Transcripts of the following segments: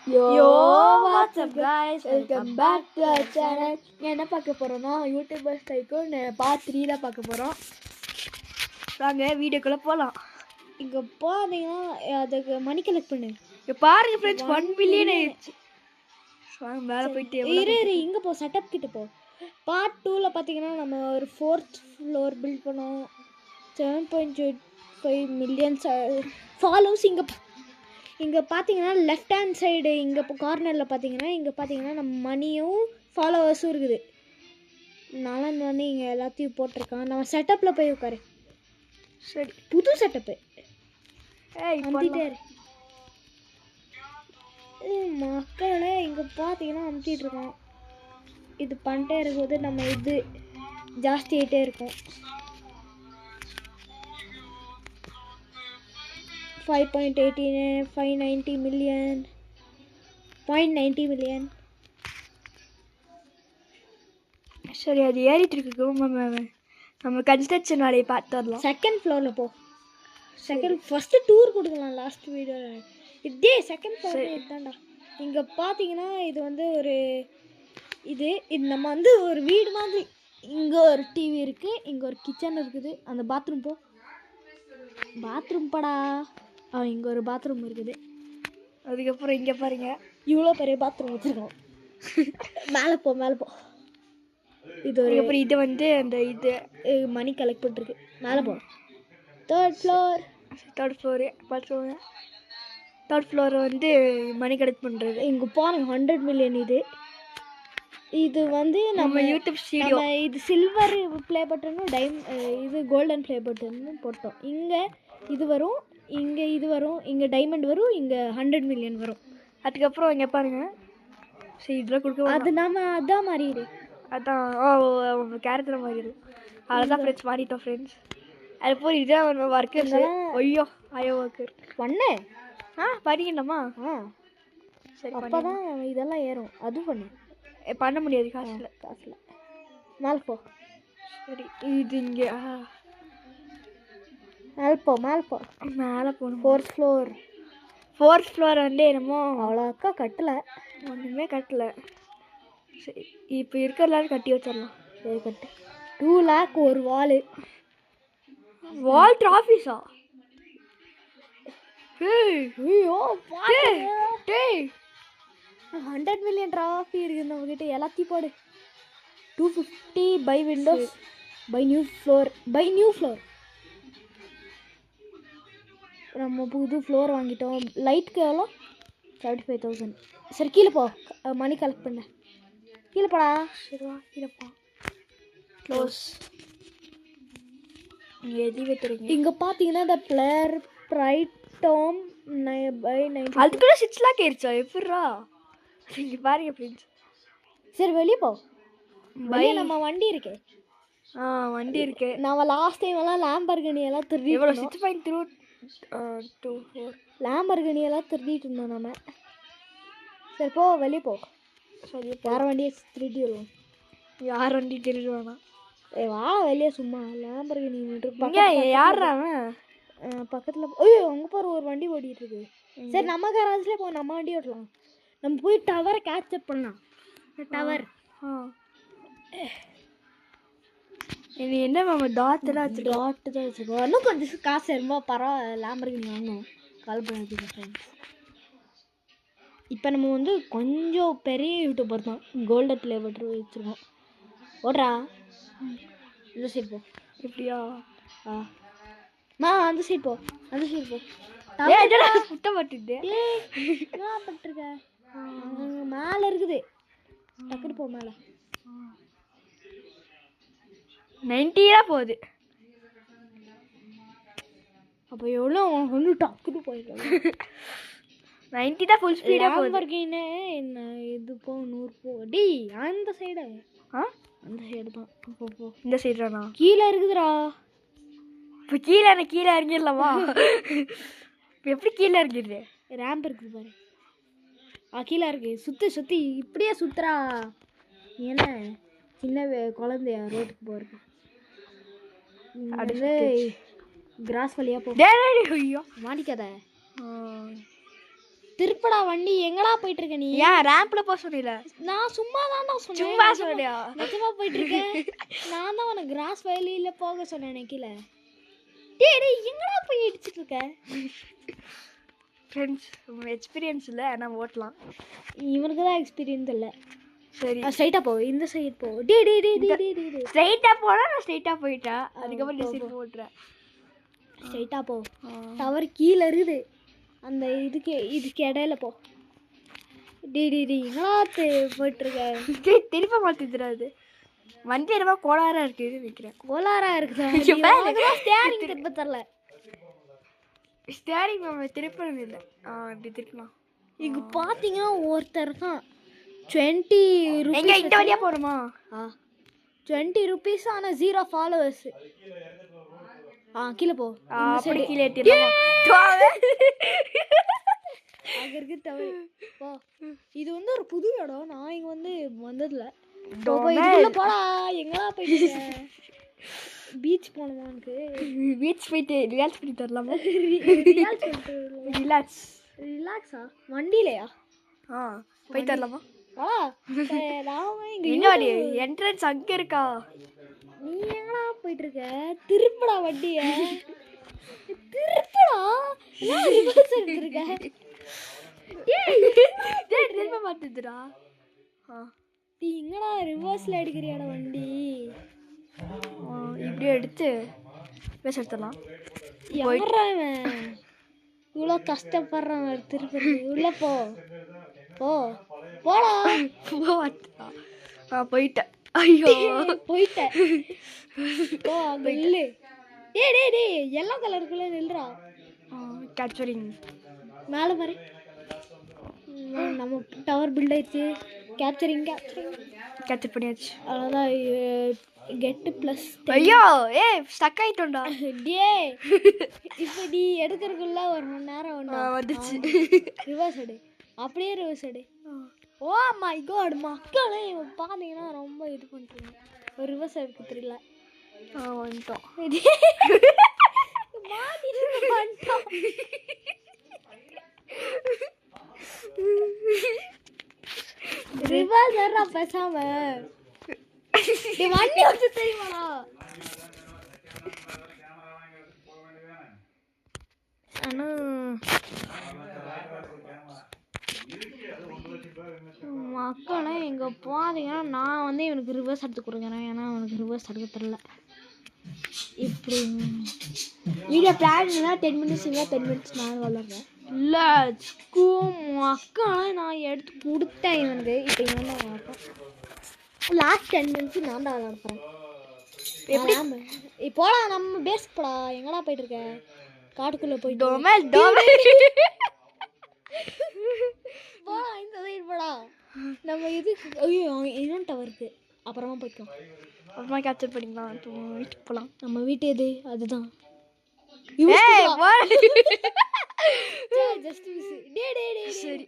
Yo, what's up guys? Welcome back to our channel. என்ன பார்க்க போறோம்னா யூடியூபர்ஸ் டைக்கூன் பார்ட் 3 தான் பார்க்க போறோம். வாங்க வீடியோக்குள்ள போலாம். இங்க பாத்தீங்கன்னா அதுக்கு மணி கலெக்ட் பண்ணு. இங்க பாருங்க फ्रेंड्स 1 மில்லியன் ஆயிடுச்சு. வாங்க மேலே போயிட்டு இரு இங்க போ செட்டப் கிட்ட போ. பார்ட் 2ல பாத்தீங்கன்னா நம்ம ஒரு 4th ஃப்ளோர் பில்ட் பண்ணோம். 7.5 மில்லியன் ஃபாலோவர்ஸ் இங்கே பார்த்தீங்கன்னா லெஃப்ட் ஹேண்ட் சைடு இங்கே இப்போ கார்னரில் பார்த்தீங்கன்னா நம்ம மணியும் ஃபாலோவர்ஸும் இருக்குது. நலன் வந்து இங்கே எல்லாத்தையும் போட்டிருக்கான். நம்ம செட்டப்பில் போய் உட்காரு. சரி புது செட்டப்பு அமுத்திட்டே மக்களே இங்கே பார்த்தீங்கன்னா அமுத்திட்டு இருக்கோம். இது பண்ணிட்டே இருக்கும்போது நம்ம இது ஜாஸ்தி ஆகிட்டே இருக்கும். 5.18 590 million 0.90 million. சரி அது ஏறிட்டு இருக்கு. நம்ம கன்ஸ்ட்ரக்ஷன் வேலையை பார்த்து வரலாம். செகண்ட் ஃப்ளோரில் போ. ஃபஸ்ட்டு டூர் கொடுக்கலாம் லாஸ்ட் வீடியோவில். இதே செகண்ட் ஃப்ளோர் தான்டா. இங்கே பார்த்தீங்கன்னா இது வந்து ஒரு இது நம்ம வந்து ஒரு வீடு மாதிரி. இங்கே ஒரு டிவி இருக்குது, இங்கே ஒரு கிச்சன் இருக்குது. அந்த பாத்ரூம் போ. பாத்ரூம் படா. இங்கே ஒரு பாத்ரூம் இருக்குது. அதுக்கப்புறம் இங்கே பாருங்க இவ்வளோ பெரிய பாத்ரூம் வச்சுருக்கோம். மேலே போ. இது ஒரு அப்புறம் இது வந்து அந்த இது மணி கலெக்ட் பண்ணிருக்கு. மேலே போ. தேர்ட் ஃப்ளோர் வந்து மணி கலெக்ட் பண்ணுறது. இங்கே பாருங்க 100 மில்லியன். இது வந்து நம்ம யூடியூப் ஸ்டுடியோ. இது சில்வர் ப்ளே பட்டனும் இது கோல்டன் ப்ளே பட்டனும் போட்டோம். இங்கே இது வரும், இங்கே இது வரும், இங்கே டைமண்ட் வரும், இங்கே 100 மில்லியன் வரும். அதுக்கப்புறம் இங்கே பாருங்கள். சரி இதெல்லாம் கொடுக்க அது நம்ம அதான் மாறிடு. அதான் கேரக்டர் மாறிடு. அதான் ஃப்ரெண்ட்ஸ் மாறிட்டோம் ஃப்ரெண்ட்ஸ். அது போய் இதான் ஒர்க்கர். ஐயோ ஒர்க்கர் பண்ணு. பண்ணிக்கலாமா? சரி அப்போ தான் இதெல்லாம் ஏறும். அதுவும் பண்ண முடியாது காசில். மேலே போ. சரி இது இங்கே மேலே போகணும். ஃபோர்த் ஃப்ளோர் வந்து என்னமோ அவ்வளோக்கா ஒன்றுமே கட்டலை. சரி இப்போ இருக்கிறதாலும் கட்டி வச்சிடலாம். சரி கட்டு. 2 lakh ஒரு வால் ட்ராஃபிஸா? ஐயோ 100 மில்லியன் ட்ராஃபி இருக்குது நம்மக்கிட்ட. எல்லாத்தையும் போடு. 250 buy windows buy new floor. நம்ம புது ஃப்ளோர் வாங்கிட்டோம். லைட்டுக்கு எவ்வளோ? 35,000. சரி கீழே போ. மணி கலெக்ட் பண்ண கீழே போடா. சரிவா கீழேப்பா. க்ளோஸ். எதி வைக்கிறீங்க? இங்கே பார்த்தீங்கன்னா இந்த பிளேயர் ப்ரைட்டோம் பை 90. அதுக்குள்ள 6 lakh ஆயிடுச்சா? எப்படிரா இங்கே பாருங்க ஃப்ரெண்ட்ஸ். சரி வெளியே போ. வெளியே நம்ம வண்டி இருக்கு. நம்ம லாஸ்ட் டைம் எல்லாம் லேம்பர்கனி எல்லாம் திருடி. எவ்வளோ? 6.24 லேம்பர்கனி எல்லாம் திருடிட்டு இருந்தோம் நம்ம. சரி போ வெளியே போ. சரி யார் வண்டியை திருடி வருவோம்? யார் வண்டி திருடுவானா? வா வெளியே சும்மா. லேம்பர்கனி யாரா பக்கத்தில். ஐயோ அங்கே போகிற ஒரு வண்டி ஓடிட்டு இருக்கு. சரி நம்ம கராஜ்லேயே போ. நம்ம வண்டி ஓட்டலாம். நம்ம போய் டவரை கேட்சப் பண்ணலாம். டவர் இது என்ன நம்ம டாட்டு தான் வச்சுருக்கோம். இன்னும் கொஞ்சம் காசு ரொம்ப பரவாயில்ல. லேம்பர்கினி வாங்கணும். கால் பண்ணி ஃப்ரெண்ட்ஸ். இப்போ நம்ம வந்து கொஞ்சம் பெரிய யூடியூபர் தான். கோல்டன் ப்ளே பட்டர் வச்சுருக்கோம். ஓடுறா இந்த சைடு போ. எப்படியா? அந்த சைடு போ. சுத்தப்பட்டுட்டு பட்டிருக்க. மேலே இருக்குது. டக்குனு போ. மேலே 90 தான் போகுது. அப்போ எவ்வளோ ஒன்று டக்குனு போயிடும். 90 தான் ஃபுல் ஸ்பீடாக போகுது. என்ன இது போ 100 போ. டி அந்த சைடு தான். போ இந்த சைடு தானா? கீழே இருக்குதுடா. இப்போ கீழே இறங்கிடலாமா? இப்போ எப்படி கீழே இறங்கிடுது? ரேம்ப் இருக்குது பாரு. கீழே இருக்கு. சுற்றி இப்படியே சுற்றுறா. என்ன சின்ன குழந்தையா ரோட்டுக்கு போகிறது? அடுத்து கிராஸ் வழியாக போ. ஐயோ மாட்டிக்காத. திருப்படா வண்டி. எங்கடா போயிட்டு இருக்க நீ? ஏன் ரேம்ப்ல போக சொன்னீல? நான் சும்மா தான்டா சொன்னேன். சும்மா சொன்னியா? நிஜமா போயிட்டு இருக்கேன். நான் தான் உனக்கு கிராஸ் வேலியில போக சொன்னேன் கீழே. டேய் எங்கடா போய் இடிச்சிட்டு இருக்க? ஃப்ரெண்ட்ஸ் எக்ஸ்பீரியன்ஸ் இல்லை, ஆனால் ஓட்டலாம். இவனுக்கு தான் எக்ஸ்பீரியன்ஸ் இல்லை. சரி ஸ்ட்ரைட்டாக போ, இந்த சைடு போ. ஸ்ட்ரைட்டாக போனால் நான் ஸ்ட்ரைட்டாக போயிட்டேன். அதுக்கப்புறம் இந்த சைடு போட்டுறேன். ஸ்ட்ரைட்டாக போ. டவர் கீழே இருக்குது, அந்த இதுக்கு இடையில போ. எங்கடா போயிட்டுருக்க? திருப்ப மாற்றிடுறாது வண்டி என்னமா கோளாறாக இருக்குது நிற்கிறேன். கோளாறாக இருக்குதா? ஸ்டேரிங் திருப்ப தரல. ஸ்டேரிங் திருப்பணும் இல்லை. இப்படி திருப்பலாம். இங்கே பார்த்தீங்கன்னா ஒருத்தர் இருக்கான் 20 எங்க இந்த வழியா போறோமா? 20 rupees ஆனா 0 followers. கீழே போ. அப்படி கீழே ஏத்திடலாம். அங்க இருக்கு தவறு. போ. இது வந்து ஒரு புது இடம். நான் இங்க வந்ததில்ல. இதுக்குள்ள போடா. எங்கடா போயிட்டு? பீச் போகணுமா உனக்கு? பீச் போயிட்டு ரிலாக்ஸ் பண்ணி தரலாமா? ரிலாக்ஸா? வண்டியிலையா? போய் தரலாமா? இன்னொரு என்ட்ரன்ஸ் அங்க இருக்கா? நீ எங்கடா போயிட்டு இருக்க? திருப்படா வண்டிய. திருப்படா. ரிவர்ஸ் எடுத்துருக்க. திரும்ப மாட்டுதுடா. நீ எங்கடா ரிவர்ஸ்ல எடுக்கிறியாடா வண்டி? இப்படி எடுத்து பேச எடுத்துடலாம். இவ்வளோ கஷ்டப்படுறான் திருப்பதி. உள்ள போ. போ போடா. போயிட்டேன். ஐயோ போயிட்டேன். போ அங்க நில்லு. டேய் எல்லோ கலருக்குள்ள நில்றா. கேப்சரிங் மேலே பாரு. நம்ம டவர் பில்ட் ஆயிடுச்சு. கேப்சரிங் கேப்சர் பண்ணியாச்சு. அதான் கெட் ப்ளஸ். ஐயோ ஸ்டக் ஆயிட்டோம்டா. டேய் இப்போ நீ எடுக்கிறதுக்குள்ள 1 மணி நேரம் வந்துச்சு. ரிவர்ஸ் எடு. அப்படியே ரிவர்ஸ் எடு. ஓ மை காட் மக்களே பார்த்தீங்கன்னா ரொம்ப இது பண்ணுறீங்க. ஒரு ரிவர்ஸ் எடுக்க தெரியல. வந்துட்டோம். ரிவர்ஸ் ஏறா பேசாம. வண்டி வச்சு தெரியுமாடா? மக்களே இங்கே பார்த்தீங்கன்னா நான் இவனுக்கு ரிவர்ஸ் எடுத்து கொடுக்குறேன். ஏன்னா அவனுக்கு ரிவர்ஸ் எடுக்க தெரியல. இப்படி வீடியோ பிளான் 10 minutes 10 minutes நான் வளர்றேன். இல்லை மக்களே நான் எடுத்து கொடுத்தேன் இவனுக்கு. இப்போ இவன் தான் வளர்ப்பேன். லாஸ்ட் 10 minutes நான் தான் விளாடுறேன். இப்போடா நம்ம பேஸ் போடா. எங்கடா போயிட்டு இருக்க? காட்டுக்குள்ள போயிட்டு போடா. இந்த சைடு போடா. நம்ம இது ஐயோ இன்னொன்று டவருக்கு அப்புறமா போய்க்கலாம். அப்புறமா கேப்சர் பண்ணிக்கலாம். வீட்டுக்கு போகலாம். நம்ம வீட்டு எது? அதுதான். சரி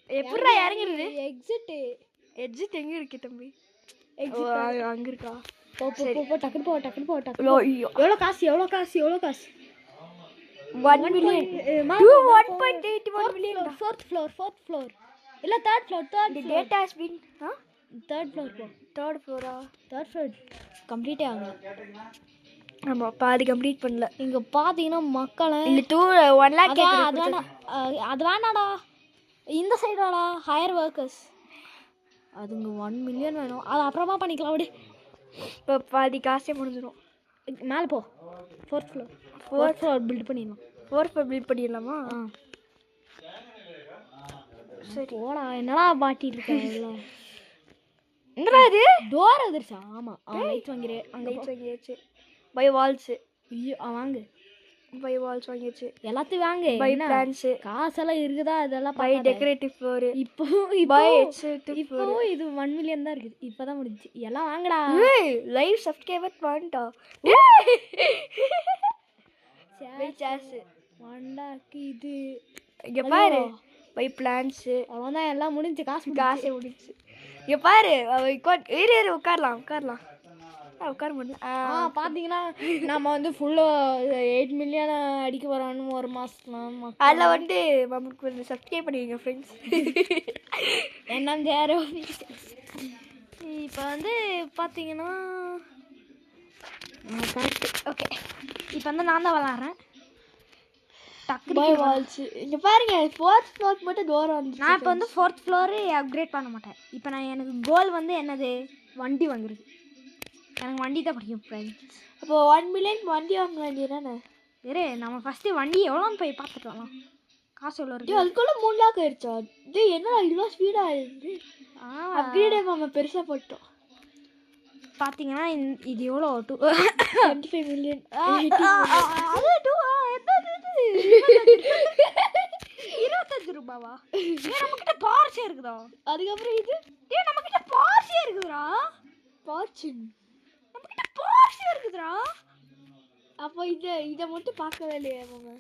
எப்படா இறங்குறது? எக்ஸிட் எங்க இருக்கு தம்பி? அங்க இருக்கா? போ டக்குனு போ. எவ்வளோ காசு? 1 million. 1.81 million. Fourth floor. இல்ல third floor. The data has been third floor போ. third floor கம்ப்ளீட்டே ஆகல. ஆமா பாதி கம்ப்ளீட் பண்ணல. இங்க பாத்தீங்கன்னா மக்களே இந்த 1 lakh கேக்குது. அது வேணாடா. இந்த சைடு வாடா. ஹையர் வர்க்கர்ஸ் அதுங்க 1 million வேணும். அது அப்புறமா பண்ணிக்கலாம். அப்படி இப்போ பாதி காசே முடிஞ்சிடும். மேலே போ. fourth floor பில்ட் பண்ணிடலாம். 4th floor பில்ட் பண்ணிடலாமா? சரி போடா. என்னடா பாட்டிட்டு இருக்க? என்னடா இது? டோர் வந்துருச்சா? ஆமா லைட் வாங்கிரு. அங்க லைட் வாங்கியாச்சு. Buy walls. ஐயோ வாங்கு. பை வால்ஸ் வாங்கியாச்சு. எல்லாத்தையும் வாங்கு. Buy plans. காசெல்லாம் இருக்குதா? இதெல்லாம் பை டெக்கரேட்டிவ் ஃப்ளோர். இப்போ இது 1 million தான் இருக்குது. இப்பதான் முடிஞ்சுச்சு. எல்லாம் வாங்கடா. லைவ் சப்ஸ்கிரைபர் வாண்டா. சாஸ் வாண்டாக்கு இது. இங்க பாரு. Buy plans. அவ்வளோதான் எல்லாம் முடிஞ்சு. காசே முடிஞ்சு. இங்க பாரு. உட்காரலாம். உட்கார முடியல. பார்த்தீங்கன்னா நம்ம வந்து ஃபுல்லாக 8 மில்லியன் அடிக்க வரோன்னு ஒரு மாதம். அதில் வந்து நமக்கு கொஞ்சம் சப்ஸ்கிரைப் பண்ணிடுங்க ஃப்ரெண்ட்ஸ். என்னன்னு யாரும் இப்போ வந்து பார்த்தீங்கன்னா ஓகே, இப்போ வந்து நான் தான் விளாட்றேன். டக்கு வால்ஸ் இங்கே பாருங்க, 4th ஃப்ளோர் மட்டும் டோர் வந்து. நான் இப்போ வந்து 4th ஃப்ளோரு அப்கிரேட் பண்ண மாட்டேன். இப்போ எனக்கு கோல் வந்து என்னது, வண்டி வாங்குறது. எனக்கு வண்டி தான் பிடிக்கும் ஃப்ரெண்ட்ஸ். அப்போ 1 மில்லியன் வண்டி வாங்க வேண்டியதானே? வேறு நம்ம ஃபஸ்ட்டு வண்டி எவ்வளோன்னு போய் பார்த்துட்டு வரலாம். காசு எவ்வளோ இருக்கு? அதுக்குள்ளே 3 லாக் ஆயிடுச்சா? இது என்ன இவ்வளோ ஸ்பீடாக ஆயிடுது? அப்கிரேடே நம்ம பெருசாக போட்டோம். பார்த்தீங்கன்னா இது எவ்வளோ 25 மில்லியன். 25 ரூபாவா? நம்மக்கிட்ட பார்ச்சே இருக்குதா? அதுக்கப்புறம் இது நம்மக்கிட்ட பார்ச்சே இருக்குதுடா. பார்ச்சிங் நம்மக்கிட்ட பார்ச்சே இருக்குதுடா. அப்போ இதை மட்டும் பார்க்கவே இல்லையா மாமா?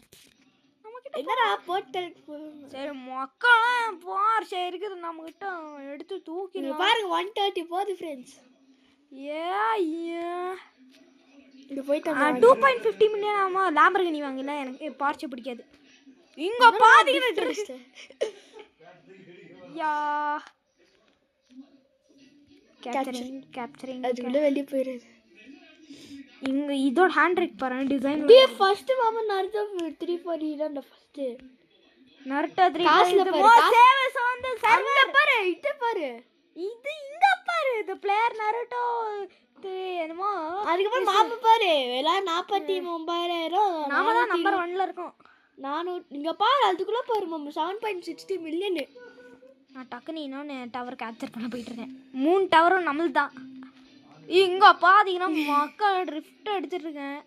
என்னடா போட்டல். சரி மக்கள் பார்ச்சே இருக்குது, நம்மக்கிட்ட எடுத்து தூக்கி பாருங்க 130 போகுது ஃப்ரெண்ட்ஸ். இங்கே போயிட்டு 2.50 மில்லியன் ஆமா. லாம்பர்கினி வாங்கல, எனக்கு பார்ச்சே பிடிக்காது. இங்க பாத்தீங்கன்னா யா கேப்சரிங் அதுக்குள்ள வெளியே போயிடுது. இங்க இதோட ஹேண்ட் ரைட் பாருங்க, டிசைன். ஃபர்ஸ்ட் மாமா நருட்டோ 3-4 இதான் ஃபர்ஸ்ட். நருட்டோ 3 காசுல சேவஸ் வந்து அங்க பாரு, இத பாரு, இது இங்க பாரு, the player நருட்டோ என்னமோ. அதுக்கப்புறம் மாமா பாரு எல்லாம் 49,000. நாம தான் நம்பர் 1ல இருக்கோம். நானும் இங்க பாரு, அதுக்குள்ள பாரு மாமா 7.60 மில்லியன். நான் டக்குன்னு இன்னொன்று டவர் கேப்சர் பண்ண போயிட்டு இருக்கேன். 3 டவரும் நம்மளது தான். இங்க பாத்தீங்கன்னா மக்கள் ட்ரிஃப்ட் எடுத்துட்டு இருக்கேன்.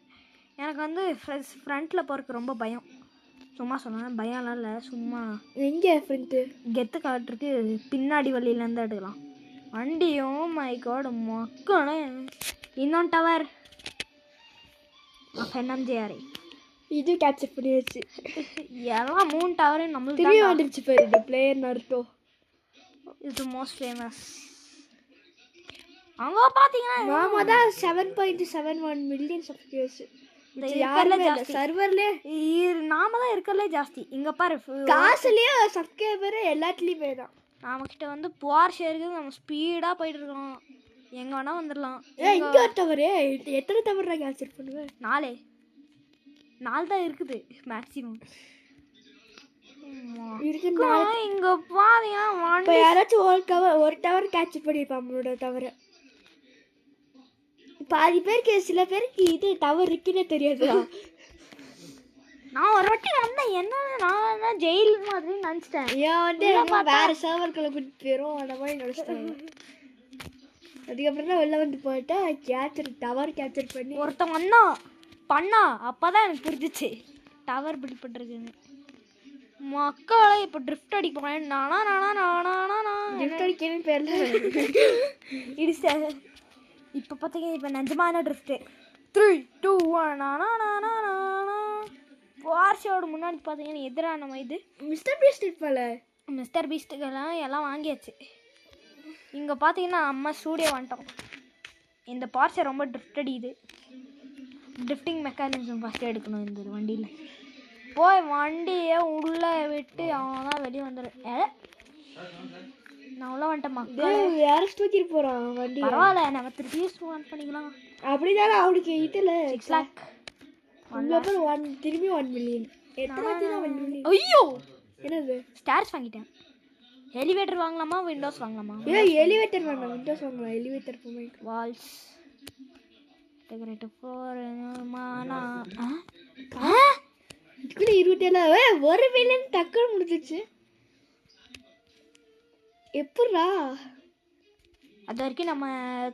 எனக்கு வந்து ஃப்ரண்ட்ல போறதுக்கு ரொம்ப பயம். சும்மா சொன்னேன், பயம்லாம் இல்லை, சும்மா எங்கே ஃப்ரண்ட்டு கெத்து காட்டுறதுக்கு பின்னாடி வழியிலேருந்து எடுக்கலாம் வண்டியும். மை காட் மக்களே, இன்னொன்று டவர் FNMJRI இது கேப்சர் பண்ணியாச்சு. எல்லாம் 3 டவரையும் நம்மளுக்கு திரும்பி வந்துருச்சு பாரு. தி player Naruto is the most famous. அங்க பாத்தீங்கன்னா மாமா தான் 7.71 மில்லியன் சப்ஸ்கிரைபர்ஸ். சர்வர்ல நாம தான் இருக்கறதுல ஜாஸ்தி. இங்க பாரு, காசுலயே சப்ஸ்கிரைபர் எல்லாத்துலயுமே தான். நாம கிட்ட வந்து போர்ஷே இருக்குது, நம்ம ஸ்பீடா போயிட்டு இருக்கோம், எங்க வேணா வந்துடலாம். இங்க ஒரு டவர், எத்தனை டவர் கேப்சர் பண்ணுவேன்? 4 தான் இருக்குது மேக்ஸிமம். இருக்கு இங்க பாத்தீங்கன்னா இப்ப யாராச்சும் ஒரு டவர் கேப்சர் பண்ணிருப்பான் நம்மளோட டவரை. பாதி பேருக்கு, சில பேருக்கு இது டவர் இருக்குன்னே தெரியாது. நான் ஒரு வாட்டி வந்தேன், என்ன நான் ஜெயில் மாதிரி நினைச்சிட்டேன். ஏன் வந்து வேற சர்வர்களை கூட்டிட்டு போயிடும் அந்த மாதிரி நினைச்சிட்டாங்க. அதுக்கப்புறம் தான் வெளில வந்து போயிட்டா டவர் கேப்சர் பண்ணி ஒருத்தன் வந்தான் பண்ணா. அப்பதான் எனக்கு புரிஞ்சிச்சு டவர் பில்ட் பண்றதுன்னு. மக்களை இப்போ ட்ரிஃப்ட் அடிக்க போறேன். ட்ரிஃப்ட் அடிக்கணும்னு பேர்ல இடிச்ச. இப்போ பார்த்தீங்கன்னா இப்போ நிஜமான ட்ரிஃப்ட்டு 3, 2, 1 வார்ஷோட முன்னாடி பார்த்தீங்கன்னா எதிராக நம்ம இது மிஸ்டர் பீஸ்ட் போல. மிஸ்டர் பீஸ்ட்டுக்கெல்லாம் எல்லாம் வாங்கியாச்சு. இங்கே பார்த்தீங்கன்னா நம்ம ஸ்டூடியோ வந்துட்டோம். இந்த பார்ட்ஸை ரொம்ப ட்ரிஃப்ட் அடிக்குது. ட்ரிஃப்டிங் மெக்கானிசம் ஃபஸ்ட்டு எடுக்கணும் இந்த வண்டியில். போய் வண்டியை உள்ளே விட்டு அவன் தான் வெளியே வந்துடும். நான் உள்ள வந்துட்டேன் மக்கள். யாரும் தூக்கிட்டு போகிறான் வண்டி. பரவாயில்ல, நம்ம திருப்பி ஆன் பண்ணிக்கலாம். அப்படிதானே அவனுக்கு இதில் 6 lakh திரும்பி 1 மில்லியன். ஐயோ என்னது? ஸ்டார்ஸ் வாங்கிட்டேன். எலிவேட்டர் வாங்கலாமா விண்டோஸ் வாங்கலாமா? எலிவேட்டர் வேண்டாம், விண்டோஸ் வாங்கலாம். எலிவேட்டர் போமே வால்ஸ் டெக்கரேட்டிவ் ஃப்ளோர் மானா. இதுக்குள்ள 27 1 மில்லியன் டக்குன்னு முடிஞ்சிச்சு. எப்படா அது வரைக்கும் நம்ம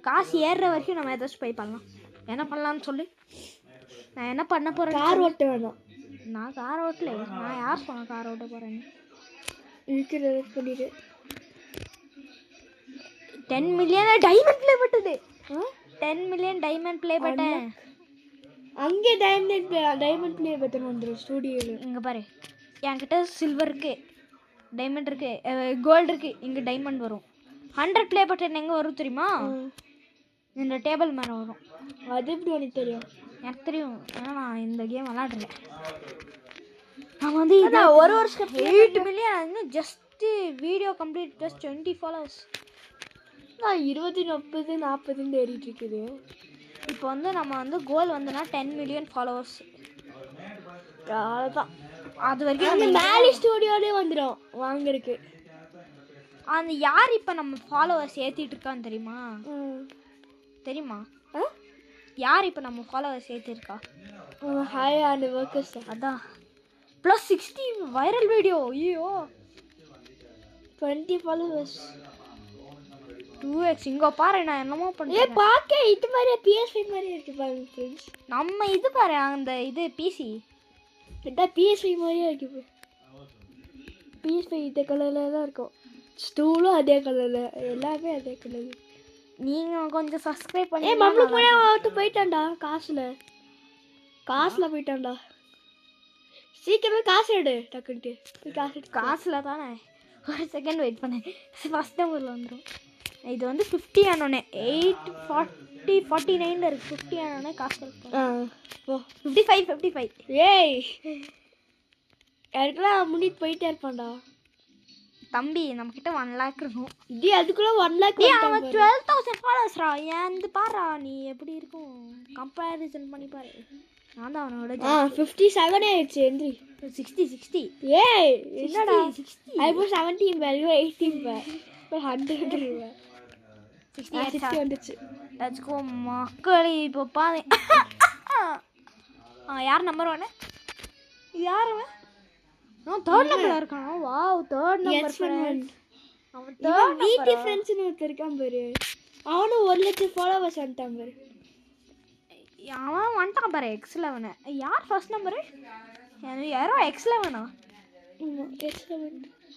காசு ஏறுற வரைக்கும் நம்ம ஏதாச்சும் போய் பண்ணலாம். என்ன பண்ணலாம்னு சொல்லு. நான் என்ன பண்ண போகிறேன்? கார் ஓட்ட வேணாம். நான் கார் ஓட்டல. நான் யார் சொன்னேன் கார் ஓட்ட போகிறேன்னு? இருக்கிறத பண்ணிடு. 10 மில்லியன் டைமண்ட் ப்ளே பட்டது. 10 மில்லியன் டைமண்ட் ப்ளே பட்டன். அங்கே டைமண்ட் ப்ளே பட்டன் வந்துடும் ஸ்டூடியோவில். இங்கே பாரு, என்கிட்ட சில்வர் இருக்கு, டைமண்ட் இருக்கு, கோல்டு இருக்கு. இங்கே டைமண்ட் வரும். 100 ப்ளே பட்டன் எங்கே வரும் தெரியுமா? இந்த டேபிள் மேலே வரும். அது எப்படி உனக்கு தெரியும்? எனக்கு தெரியும், ஏன்னா நான் இந்த கேம் விளாடுறேன். நான் வந்து ஒரு வருஷம் 8 மில்லியன் இன்னும் just video complete just 20 followers. நான் 20 30 40 ஏறிட்டு இருக்குது. இப்போ வந்து நம்ம வந்து கோல் வந்துன்னா 10 மில்லியன் ஃபாலோவர்ஸ். அவ்வளோதான். அது வரைக்கும் அந்த மேலி ஸ்டுடியோலே வந்துடும் வாங்குறதுக்கு. அந்த யார் இப்போ நம்ம ஃபாலோவர்ஸ் ஏற்றிட்டு இருக்கான்னு தெரியுமா? தெரியுமா யார் இப்போ நம்ம ஃபாலோவர்ஸ் ஏற்றிருக்கா? ஹாய் அந்த ஒர்க்கர்ஸ். அதான் +60 வைரல் வீடியோ. ஐயோ 20 ஃபாலோவர்ஸ் 2x. இங்கே பாரு நான் என்னமோ பண்ணேன். பார்க்க இது மாதிரி PS5 மாதிரி இருக்கு பாருங்க ஃப்ரெண்ட்ஸ். நம்ம இது பாரு அந்த இது பிசி இதான் PS5 மாதிரியே இருக்கு. PS5 இதே கலரில் தான் இருக்கும். ஸ்டூலும் அதே கலரில், எல்லாமே அதே கலர். நீங்கள் கொஞ்சம் சப்ஸ்கிரைப் பண்ணி. நம்மளுக்கு முன்னாடி போயிட்டான்டா. காசில் போயிட்டான்டா. சீக்கிரமே காசு எடு டக்குன்ட்டு. காசில் தானே. ஒரு செகண்ட் வெயிட் பண்ணேன். ஃபஸ்ட் நம்பரில் வந்துடும். இது வந்து 50 ஆனோடனே 840 49 இருக்குது. 50 ஆனோடனே காசு இருக்கும். 55. ஏய் அதுக்கெல்லாம் முன்னிட்டு போயிட்டே இருப்பான்டா தம்பி. நம்மக்கிட்ட 1 லேக் இருக்கும். இது அதுக்குள்ள 1 லேக். அவன் 12,000 ஃபாலோவர்ஸ்ரா. ஏன் பாரா நீ எப்படி இருக்கும் கம்பேரிசன் பண்ணி பாரு. நான் தான் அவனோட 57 ஆயிடுச்சு. எந்திரி 60. ஏய் என்னடா 60? ஐ வாஸ் 17 வேல்யூ 18 பை 100 60 வந்துச்சு. லெட்ஸ் கோ மக்களே. இப்போ பாரு. யார் நம்பர் 1? யார் அவன்? அவன் 3rd நம்பர்ல இருக்கான். Wow 3rd number friends. அவன் 3rd வீட்டி ஃப்ரெண்ட்ஸ்னு ஒருத்தர் இருக்கான் பாரு. அவனும் 1 லட்சம் ஃபாலோவர்ஸ் வந்துட்டான் பாரு. அவன் வந்துட்டான் பாரு X11. யார் ஃபர்ஸ்ட் நம்பரு? யாரோ X11. X11.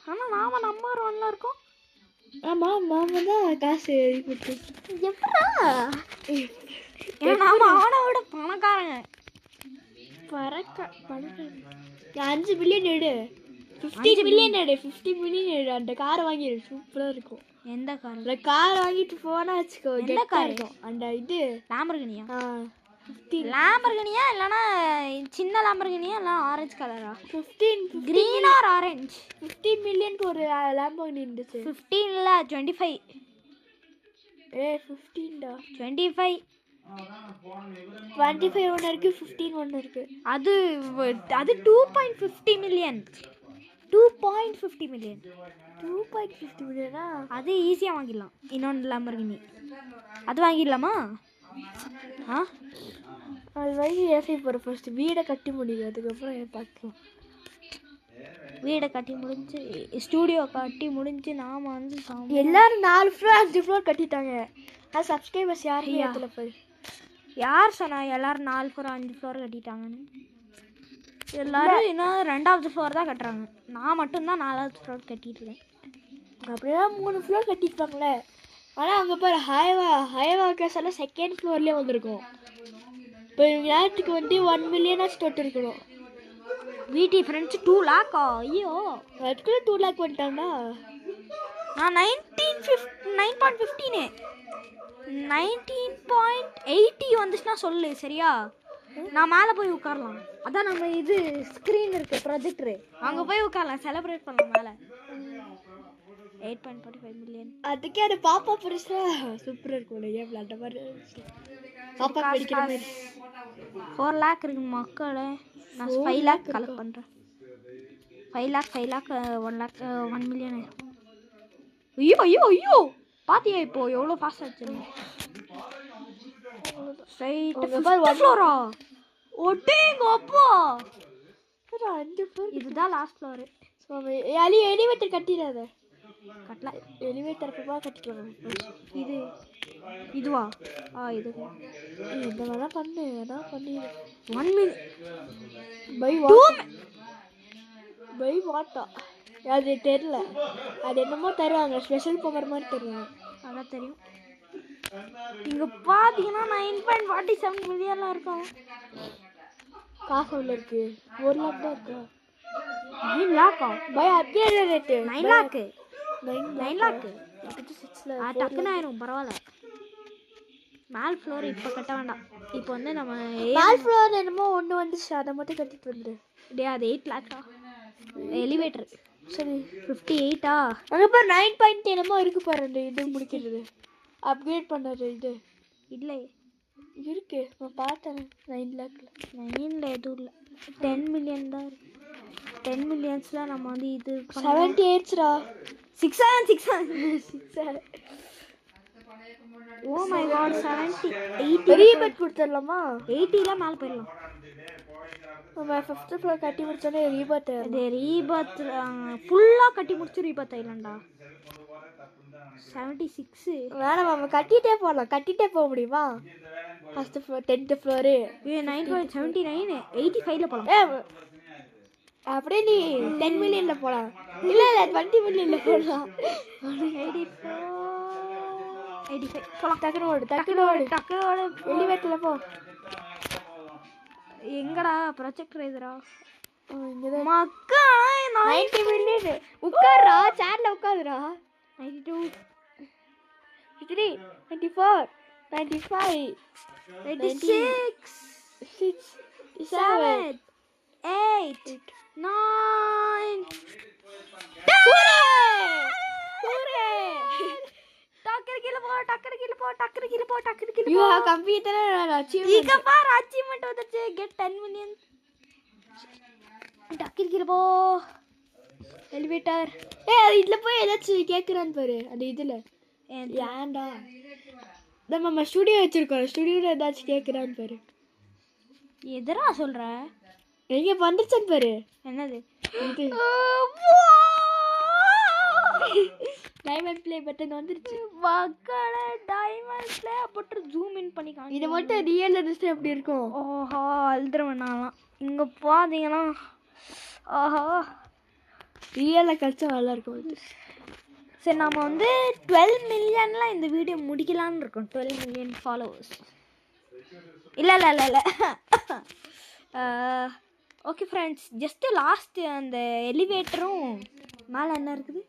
ஆனால் நாம நம்பர் 1ல இருக்கோம். ஆமாம் மாமா தான் காசு கொடுத்து. எப்படா? ஏன்னா நாம அவனோட பணக்காரங்க. பணக்காரன் 5 மில்லியன் எடு. 50 மில்லியன் எடு. 50 மில்லியன் எடு. அந்த காரை வாங்கிடு. சூப்பராக இருக்கும். எந்த கார்? அந்த கார் வாங்கிட்டு போனா வச்சுக்கோ. எந்த கார் இருக்கும்? அந்த இது லாம்பர்கினியா? 15 லாம்பர்கினியா இல்லைன்னா சின்ன லாம்பர்கினியா இல்லை ஆரஞ்சு கலரா? 15 கிரீன் ஆர் ஆரஞ்ச்? 15 மில்லியனுக்கு ஒரு லாம்பர்கினி இருந்துச்சு. 15 இல்லை 25. 15டா 25. 25 ஒன்று இருக்குது, 15 ஒன்று இருக்குது. அது 2.50 மில்லியன். 2.50 மில்லியன். 2.50 மில்லியனா? அது ஈஸியாக வாங்கிடலாம். இன்னொன்று லாம்பர்கினி அது வாங்கிடலாமா? அது வாங்கி ஏசி போகிற ஃபர்ஸ்ட் வீடை கட்டி முடியும். அதுக்கப்புறம் பார்க்கலாம். வீடை கட்டி முடிஞ்சு ஸ்டூடியோ கட்டி முடிஞ்சு நாம் வந்து எல்லாரும் 4 ஃப்ளோர் 5 ஃப்ளோர் கட்டிட்டாங்க. அது சப்ஸ்கிரைபர்ஸ் யாரும் ஏற்றல போய். யார் சொன்னா எல்லாரும் 4 ஃப்ளோர் 5 ஃப்ளோர் கட்டிட்டாங்கன்னு? எல்லாரும் இன்னும் 2வது ஃப்ளோர் தான் கட்டுறாங்க. நான் மட்டும்தான் 4வது ஃப்ளோர் கட்டிட்டு இருக்கேன். அப்படியே 3 ஃப்ளோர் கட்டிருப்பாங்களே. ஆனால் அங்கே பாரு ஹைவா கேஸ் எல்லாம் 2nd ஃப்ளோர்லேயே வந்திருக்கும். இப்போ நேரத்துக்கு வந்து 1 மில்லியனாச்சும் தொட்டு இருக்கணும். வீட்டி ஃப்ரெண்ட்ஸ் 2 லேக்கா? ஐயோ அதுக்குள்ளே 2 லேக் வந்துட்டாண்டா. நான் 9.15 19.80 வந்துச்சுன்னா சொல்லு சரியா? நான் மேலே போய் உட்காரலாம். அதான் நம்ம இது ஸ்க்ரீன் இருக்கு ப்ரொஜெக்டரு, அங்கே போய் உட்காரலாம், செலிப்ரேட் பண்ணலாம். மேலே 8.45 மில்லியன். அதுக்கே அது பாப்பா பெருசா சூப்பராக இருக்கும். ஏன் விளாண்ட மாதிரி பாப்பா படிக்கிற மாதிரி 4 லேக் இருக்கு மக்களே. நான் 5 லேக் கலெக்ட் பண்ணுறேன். 5 லேக் 1 லேக் 1 மில்லியன் ஆயிரும். ஐயோ ஐயோ ஐயோ பாத்தியா இப்போ எவ்வளோ ஃபாஸ்ட் ஆச்சு? ஃப்ளோரா? ஒட்டேங்க அப்பா 5 ஃப்ளோர். இதுதான் லாஸ்ட் ஃப்ளோரு. எலிவேட்டர் கட்டிடாத. கட்டல. எலிவேட்டர் அப்பா கட்டிக்கலாம். இதுவா? இது இந்த மாதிரிலாம் பண்ணு. அதான் பண்ணி 1 மில்லியன் பை வாட்டா. அது தெரியல. அது என்னமோ தருவாங்க, ஸ்பெஷல் பவர் மாதிரி தருவாங்க. அதான் தெரியும். இங்கே பார்த்தீங்கன்னா 9.47 மில்லியன்லாம் இருக்கும். காசு உள்ள இருக்கு. 1 லேக் தான் இருக்கா? 9 லேக்கா? பை அப்படியே ரேட்டு 9 லேக்கு. 9 லேக்கு 6 டக்குன்னு ஆயிரும். பரவாயில்ல. மேல் ஃப்ளோர் இப்போ கட்ட வேண்டாம். இப்போ வந்து நம்ம மேல் ஃப்ளோர் என்னமோ ஒன்று வந்துச்சு, அதை மட்டும் கட்டிட்டு வந்துரு. டே அது 8 லேக்ஸா எலிவேட்டர்? சரி 58ஆ? அங்கே பாரு 9 என்னமோ இருக்கு பாரு, அந்த இது முடிக்கிறது அப்கிரேட் பண்ணுறது இது இல்லை இருக்கு, நான் பார்த்தேன் 9 லேக்கில். 9ல் எதுவும் இல்லை, 10 மில்லியன் தான் இருக்கு. 10 மில்லியன்ஸில் நம்ம வந்து இது 78 6 ஓ மை காட் 80 ரீபேட் கொடுத்துடலாமா? 80ல மேலே போயிடலாம். நம்ம 5th ஃப்ளோர் கட்டி முடிச்சோன்னே ரீபேட். இது ரீபத் ஃபுல்லாக கட்டி முடிச்சு ரீபத் ஆயிடலாம்டா. 76 வேணாம், நம்ம கட்டிகிட்டே போகலாம். கட்டிகிட்டே போக முடியுமா? 1st ஃப்ளோர் 10th ஃப்ளோரு இது 9.79 85ல போகலாம். அப்படியே நீ 10 மில்லியனில் போகலாம். இல்லை 20 மில்லியனில் போகலாம். 85 போகலாம். டக்குனு ஓடு எலிவேட்டரில் போ. எங்கடா ப்ரொஜெக்டர் எதுரா? இங்கே மக்கா 90 மில்லியன். உட்காருடா, சேர்ல உட்காருடா. 92 93 94 95 96 6 7 8 9 டக்கர் You have completed an achievement. இங்க பாரு அச்சீவ்மென்ட் வந்துச்சு. Get 10 million. டக்கர் கீழ போ. எலிவேட்டர். இதுல போய் ஏதாச்சும் கேக்குறான்னு பாரு அந்த இதுல. ஏன்டா நம்ம ஸ்டுடியோ வச்சிருக்கோம், ஸ்டுடியோல ஏதாச்சும் கேக்குறான்னு பாரு. எதரா சொல்ற? எங்க வந்துருச்சன்னு பாரு. என்னது இது டைமண்ட் ப்ளே பட்டன் வந்துருச்சு. மக்களே diamond play button zoom in பண்ணி காமி. இது மட்டும் ரியல் இருந்துச்சு எப்படி இருக்கும்? ஓஹோ அல்ட்ரவனாலாம் இங்க பாத்தீங்கன்னா ஆஹா ரியல்ல கழிச்சா நல்லா இருக்கும். சரி நம்ம வந்து 12 மில்லியன்ல இந்த வீடியோ முடிக்கலாம்னு இருக்கோம். 12 மில்லியன் ஃபாலோவர்ஸ். இல்லை ஓகே ஃப்ரெண்ட்ஸ், ஜஸ்ட்டு லாஸ்ட்டு அந்த எலிவேட்டரும் மேலே என்ன இருக்குது?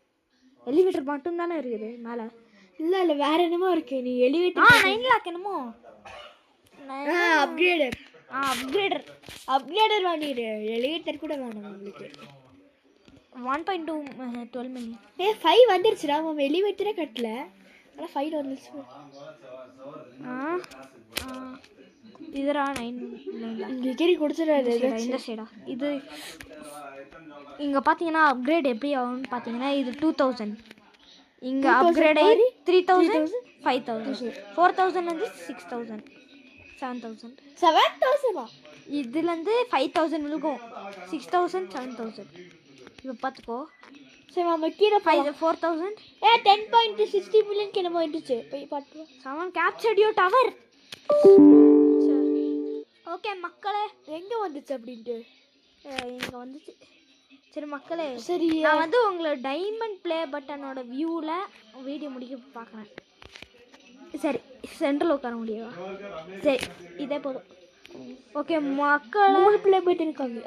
எலிவேட்டர் மட்டும்தானே இருக்குது மேலே. இல்லை வேற என்னமோ இருக்கு. நீ எலிவேட்டர் 9 லேக் என்னமோ அப்கிரேடர் வாங்கிடு. எலிவேட்டர் கூட வேணும் உங்களுக்கு. 1.2 12 மில்லியன். 5 வந்துருச்சுடா. நம்ம எலிவேட்டரே கட்டல, ஆனால் 5 வந்துருச்சு. இதுரா 9 இங்கே கேரி கொடுத்துடாது. இந்த சைடா இது. இங்கே பார்த்தீங்கன்னா அப்கிரேட் எப்படி ஆகும்னு பார்த்தீங்கன்னா இது 2000. இங்கே அப்கிரேட் ஆகி 3000 5000 4000 வந்து 6000 7000 இதுலேருந்து 5000 விழுகும். 6000 7000 இப்போ பார்த்துக்கோ. சரி நம்ம கீழே 4000 10.60 மில்லியன் கிளம்ப வந்துச்சு. போய் பார்த்து சமன் கேப்சர்ட் யூ டவர். ஓகே மக்களே, எங்கே வந்துச்சு அப்படின்ட்டு இங்கே வந்துச்சு. சரி மக்களே, சரி நான் வந்து உங்களை டைமண்ட் ப்ளே பட்டனோட வியூவில் வீடியோ முடிக்க பார்க்குறேன். சரி சென்ட்ரல் உட்கார முடியுமா? சரி இதே போதும். ஓகே மக்களே, ப்ளே பட்டன் இருக்காங்க.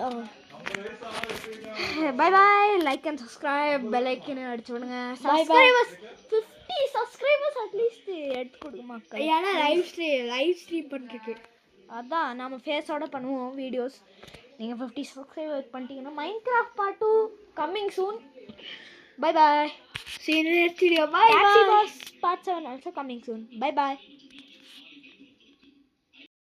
Bye bye. Like and subscribe, bell ஐக்கனை அடிச்சு விடுங்க. சப்ஸ்கிரைபர்ஸ் 50 சப்ஸ்கிரைபர்ஸ் அட்லீஸ்ட் எடுத்து கொடுங்க மக்கள். ஏன்னா லைவ் ஸ்ட்ரீம் பண்ணிருக்கு. அதான் நம்ம ஃபேஸோட பண்ணுவோம் வீடியோஸ். நீங்கள் 50 சப்ஸ்கிரைபர் பண்ணிட்டீங்கன்னா Minecraft part 2 coming soon. Bye bye. See you in the next video. Bye bye. Part 7 also coming soon. Bye bye.